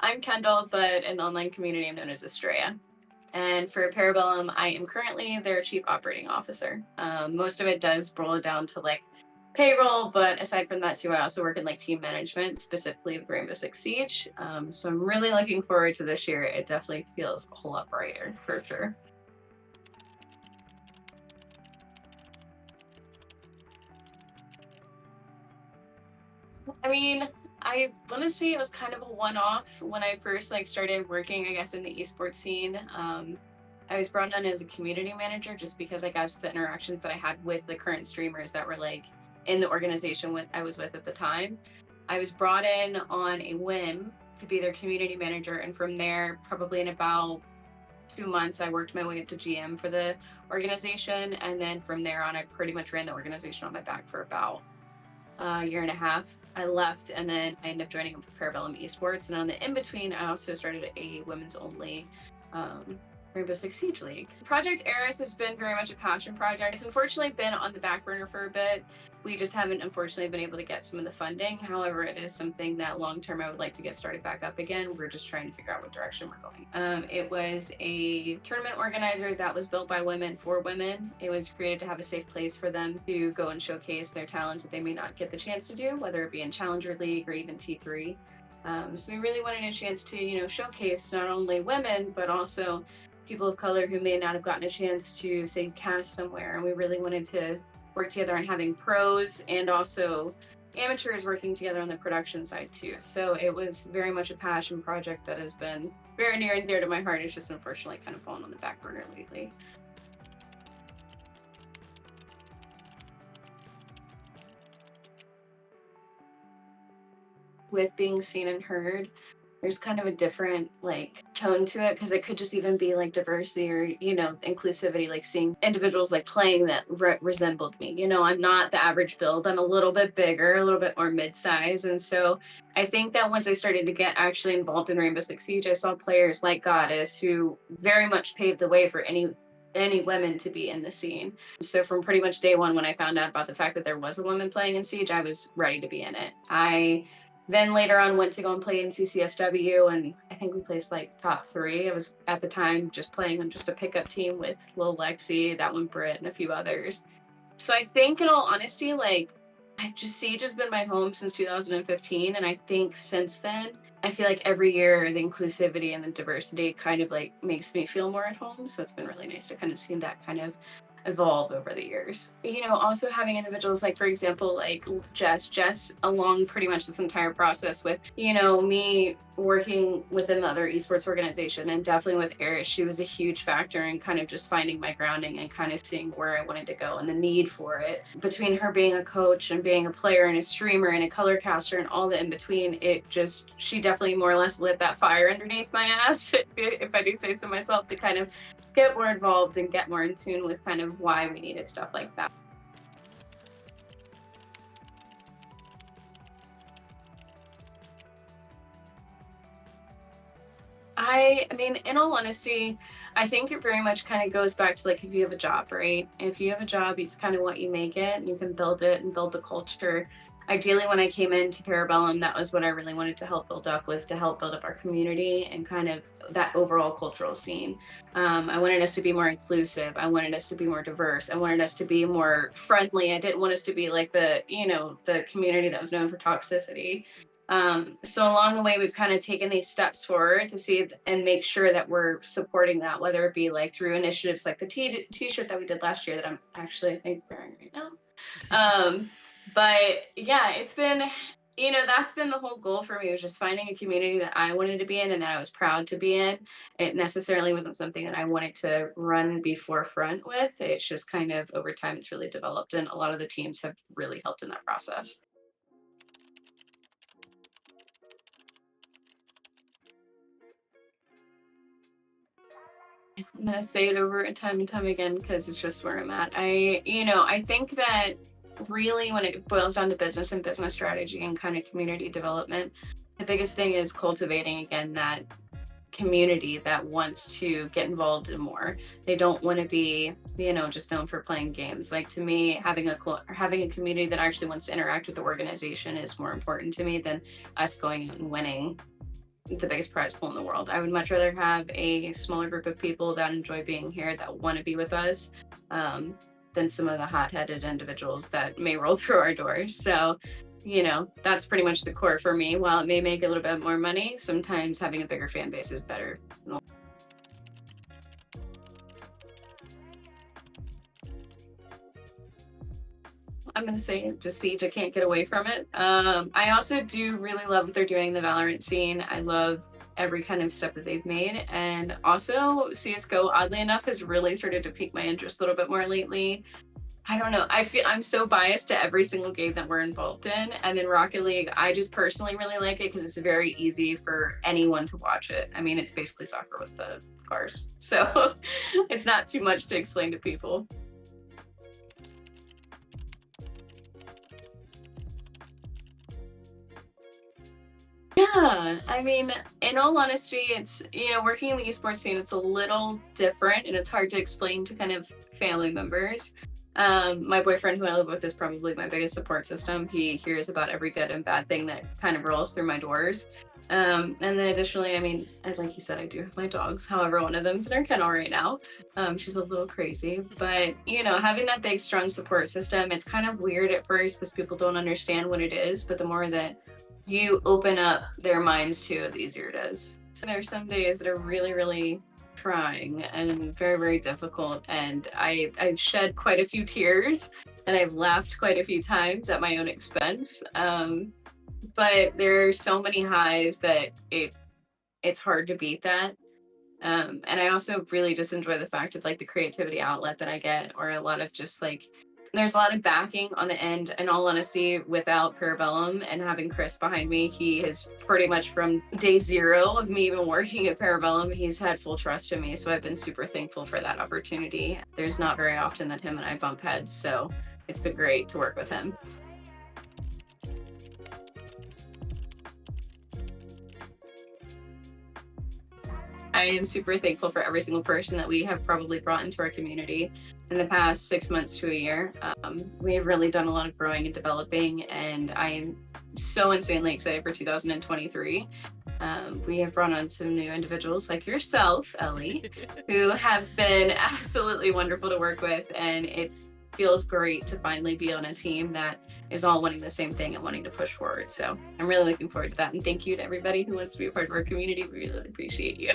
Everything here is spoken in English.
I'm Kyndal, but in the online community, I'm known as Astraea. And for Parabellum, I am currently their chief operating officer. Most of it does boil down to like payroll, but aside from that too, I also work in like team management, specifically with Rainbow Six Siege. So I'm really looking forward to this year. It definitely feels a whole lot brighter for sure. I mean, I want to say it was kind of a one-off when I first like started working, I guess, in the esports scene. I was brought on as a community manager just because I guess the interactions that I had with the current streamers that were like in the organization I was with at the time. I was brought in on a whim to be their community manager, and from there, probably in about 2 months, I worked my way up to GM for the organization, and then from there on, I pretty much ran the organization on my back for about year and a half. I left and then I ended up joining Parabellum Esports. And on the in between, I also started a women's only Rainbow Six Siege League. Project Eris has been very much a passion project. It's unfortunately been on the back burner for a bit. We just haven't unfortunately been able to get some of the funding. However, it is something that long term I would like to get started back up again. We're just trying to figure out what direction we're going. It was a tournament organizer that was built by women for women. It was created to have a safe place for them to go and showcase their talents that they may not get the chance to do, whether it be in Challenger League or even T3. So we really wanted a chance to, showcase not only women, but also people of color who may not have gotten a chance to, say, cast somewhere. And we really wanted to work together on having pros and also amateurs working together on the production side too. So it was very much a passion project that has been very near and dear to my heart. It's just unfortunately kind of fallen on the back burner lately. With being seen and heard, there's kind of a different like tone to it, because it could just even be like diversity or inclusivity, like seeing individuals like playing that resembled me. I'm not the average build. I'm a little bit bigger, a little bit more mid-size, and so I think that once I started to get actually involved in Rainbow Six Siege, I saw players like Goddess who very much paved the way for any women to be in the scene. So from pretty much day one, when I found out about the fact that there was a woman playing in Siege, I was ready to be in it. I then later on went to go and play in CCSW, and I think we placed like top 3. I was at the time just playing on just a pickup team with Lil Lexi, that one Britt, and a few others. So I think in all honesty, like Siege has been my home since 2015, and I think since then, I feel like every year the inclusivity and the diversity kind of like makes me feel more at home. So it's been really nice to kind of see that kind of evolve over the years. Also having individuals like, for example, like Jess along pretty much this entire process with, me working within another esports organization, and definitely with Eris, she was a huge factor in kind of just finding my grounding and kind of seeing where I wanted to go and the need for it. Between her being a coach and being a player and a streamer and a color caster and all the in between, she definitely more or less lit that fire underneath my ass, if I do say so myself, to kind of get more involved and get more in tune with kind of why we needed stuff like that. I mean, in all honesty, I think it very much kind of goes back to like if you have a job, right? If you have a job, it's kind of what you make it, and you can build it and build the culture. Ideally, when I came into Parabellum, that was what I really wanted to help build up, was to help build up our community and kind of that overall cultural scene. I wanted us to be more inclusive. I wanted us to be more diverse. I wanted us to be more friendly. I didn't want us to be like the community that was known for toxicity. So along the way, we've kind of taken these steps forward to see and make sure that we're supporting that, whether it be like through initiatives like the t-shirt that we did last year that I'm actually, I think, wearing right now. But yeah, it's been, that's been the whole goal for me, was just finding a community that I wanted to be in and that I was proud to be in. It necessarily wasn't something that I wanted to run be forefront with. It's just kind of over time, it's really developed, and a lot of the teams have really helped in that process. I'm gonna say it over and time again because it's just where I'm at. I think that really when it boils down to business and business strategy and kind of community development, the biggest thing is cultivating again that community that wants to get involved in more. They don't want to be, just known for playing games. Like, to me, having a community that actually wants to interact with the organization is more important to me than us going out and winning the biggest prize pool in the world. I would much rather have a smaller group of people that enjoy being here, that want to be with us, than some of the hot-headed individuals that may roll through our doors. So, you know, that's pretty much the core for me. While it may make a little bit more money, sometimes having a bigger fan base is better. I'm gonna say it, just Siege. I can't get away from it. I also do really love what they're doing in the Valorant scene. I love every kind of step that they've made, and also CS:GO, oddly enough, has really started to pique my interest a little bit more lately. I don't know. I feel I'm so biased to every single game that we're involved in, and then Rocket League, I just personally really like it because it's very easy for anyone to watch it. I mean, it's basically soccer with the cars, so it's not too much to explain to people. Yeah, I mean, in all honesty, it's, you know, working in the esports scene, it's a little different and it's hard to explain to kind of family members. My boyfriend, who I live with, is probably my biggest support system. He hears about every good and bad thing that kind of rolls through my doors. And then additionally, I mean, like you said, I do have my dogs. However, one of them's in her kennel right now. She's a little crazy, but you know, having that big, strong support system, it's kind of weird at first because people don't understand what it is. But the more that you open up their minds to it, the easier it is. So there are some days that are really, really trying and very, very difficult. And I've shed quite a few tears and I've laughed quite a few times at my own expense. But there are so many highs that it's hard to beat that. And I also really just enjoy the fact of like the creativity outlet that I get, or a lot of just like, there's a lot of backing on the end. In all honesty, without Parabellum and having Chris behind me, he has pretty much from day zero of me even working at Parabellum, he's had full trust in me. So I've been super thankful for that opportunity. There's not very often that him and I bump heads, so it's been great to work with him. I am super thankful for every single person that we have probably brought into our community in the past 6 months to a year. We have really done a lot of growing and developing, and I am so insanely excited for 2023. We have brought on some new individuals like yourself, Ellie, who have been absolutely wonderful to work with, and it feels great to finally be on a team that is all wanting the same thing and wanting to push forward. So I'm really looking forward to that. And thank you to everybody who wants to be a part of our community. We really appreciate you.